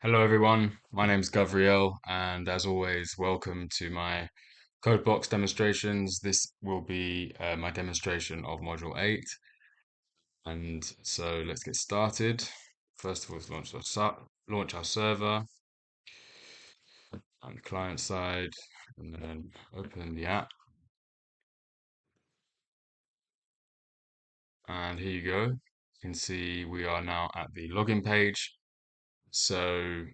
Hello everyone, my name's Gavriel, and as always, welcome to my CodeBoxx demonstrations. This will be my demonstration of Module 8, and so let's get started. First of all, let's launch our server on the client side, and then open the app. And here you go. You can see we are now at the login page. So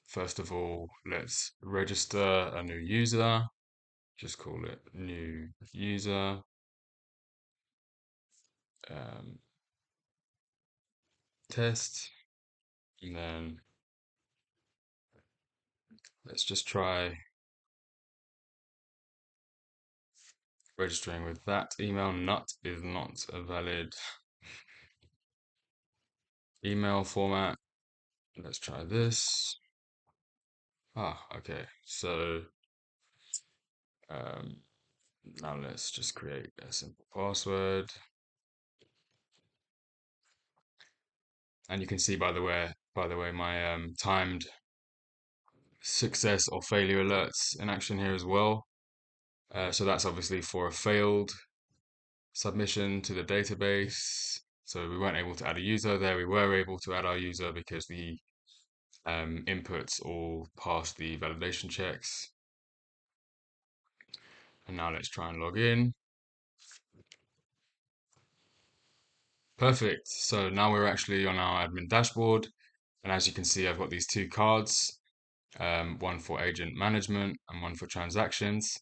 first of all, let's register a new user. Just call it new user. um, Test, and then let's just try registering with that email. Nut is not a valid email format. Let's try this. Okay. So um, now let's just create a simple password. And you can see, by the way, my timed success or failure alerts in action here as well. So that's obviously for a failed submission to the database. So we weren't able to add a user there. We were able to add our user because the inputs all passed the validation checks. And now let's try and log in. Perfect. So now we're actually on our admin dashboard. And as you can see, I've got these two cards, one for agent management and one for transactions.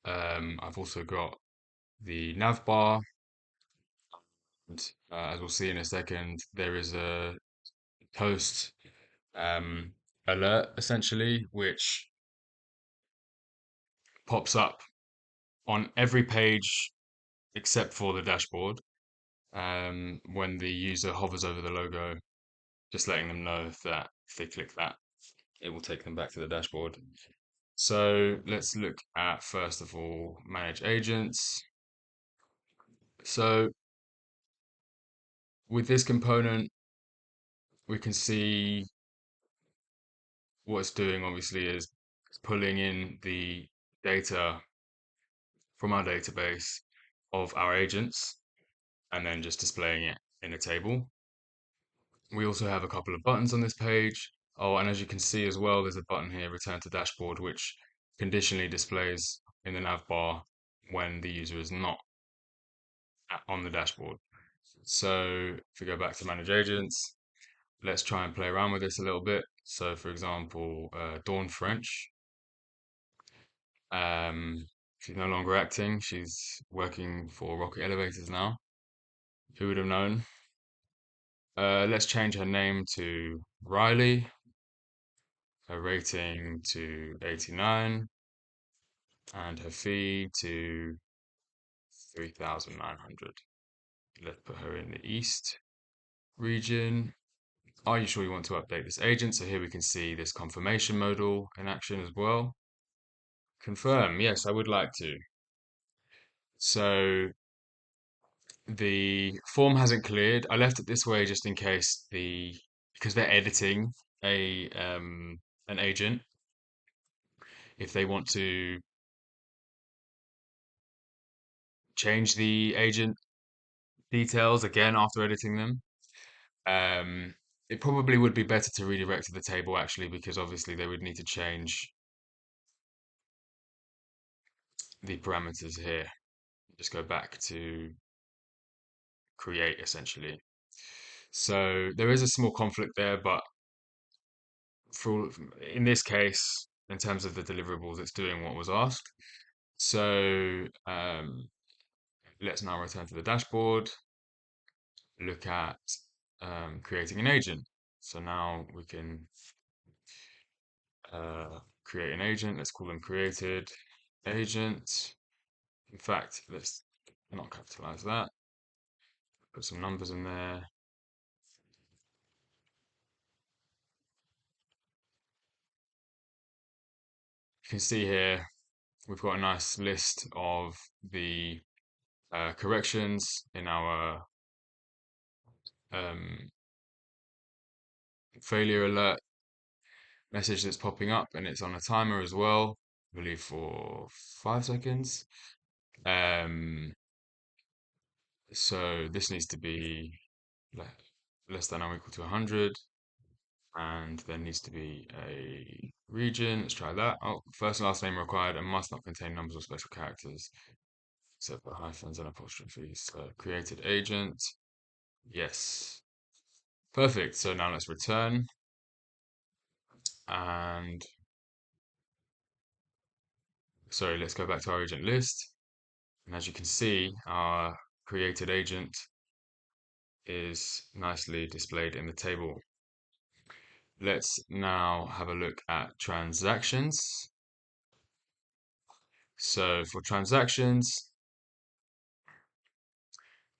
I've also got the nav bar. And as we'll see in a second, there is a post um, alert essentially, which pops up on every page except for the dashboard when the user hovers over the logo, just letting them know that if they click that, it will take them back to the dashboard. So let's look at, first of all, manage agents. So with this component, we can see what it's doing, obviously, is pulling in the data from our database of our agents and then just displaying it in a table. We also have a couple of buttons on this page. Oh, and as you can see as well, there's a button here, Return to Dashboard, which conditionally displays in the nav bar when the user is not on the dashboard. So if we go back to Manage Agents, let's try and play around with this a little bit. So for example, Dawn French, she's no longer acting. She's working for Rocket Elevators now. Who would have known? Let's change her name to Riley, her rating to 89, and her fee to 3,900. Let's put her in the East region. Are you sure you want to update this agent? So here we can see this confirmation modal in action as well. Confirm. Yes, I would like to. So the form hasn't cleared. I left it this way just in case because they're editing a an agent. If they want to change the agent details again after editing them, Um, it probably would be better to redirect to the table actually, because obviously they would need to change the parameters here. Just go back to create essentially. So there is a small conflict there, but for in this case, in terms of the deliverables, it's doing what was asked. So let's now return to the dashboard, look at creating an agent. So now we can create an agent. Let's call them created agent. In fact, let's not capitalize that. Put some numbers in there. You can see here we've got a nice list of the corrections in our um, failure alert message that's popping up, and it's on a timer as well, I believe for 5 seconds. Um, so this needs to be less than or equal to 100, and there needs to be a region. Let's try that. Oh, first and last name required and must not contain numbers or special characters, except for hyphens and apostrophes. So created agent. Yes. Perfect. So now let's return, and sorry, let's go back to our agent list. And as you can see, our created agent is nicely displayed in the table. Let's now have a look at transactions. So for transactions,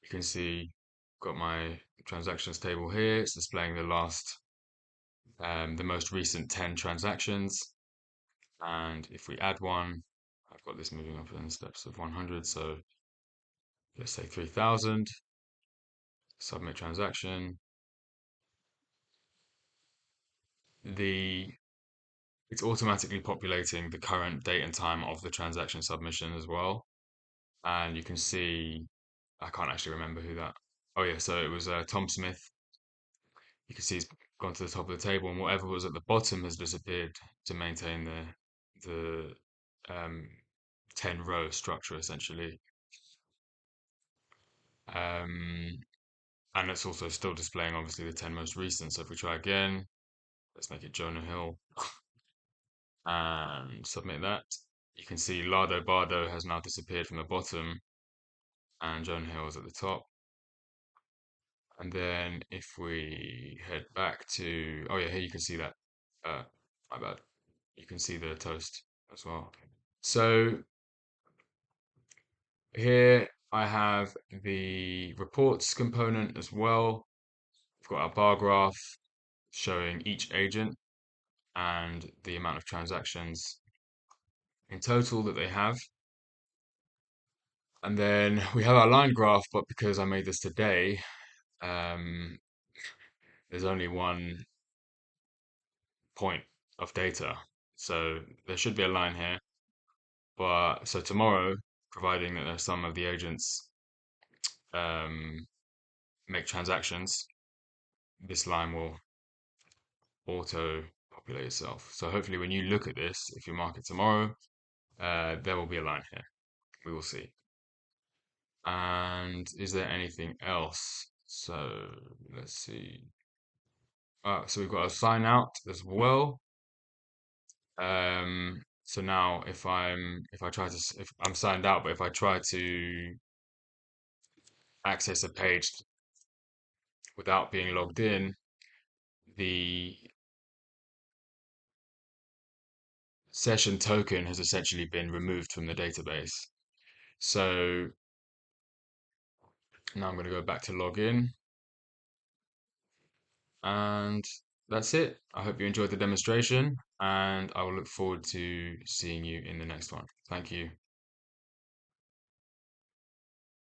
you can see got my transactions table here. It's displaying the most recent 10 transactions. And if we add one, I've got this moving up in steps of 100. So let's say 3000, submit transaction. The It's automatically populating the current date and time of the transaction submission as well. And you can see, I can't actually remember who that. Oh yeah, so it was Tom Smith. You can see he's gone to the top of the table, and whatever was at the bottom has disappeared to maintain the 10-row structure essentially. Um, and it's also still displaying obviously the 10 most recent. So if we try again, let's make it Jonah Hill and submit that. You can see Lardo Bardo has now disappeared from the bottom, and Jonah Hill is at the top. And then if we head back to, oh yeah, here you can see that. My bad. You can see the toast as well. So here I have the reports component as well. We've got our bar graph showing each agent and the amount of transactions in total that they have. And then we have our line graph, but because I made this today, um, there's only one point of data. So there should be a line here. But so tomorrow, providing that some of the agents um, make transactions, this line will auto populate itself. So hopefully when you look at this, if you mark it tomorrow, there will be a line here. We will see. And is there anything else? So let's see. So we've got a sign out as well. So now if I'm signed out, but if I try to access a page without being logged in, the session token has essentially been removed from the database. So now I'm going to go back to login, and that's it. I hope you enjoyed the demonstration, and I will look forward to seeing you in the next one. Thank you.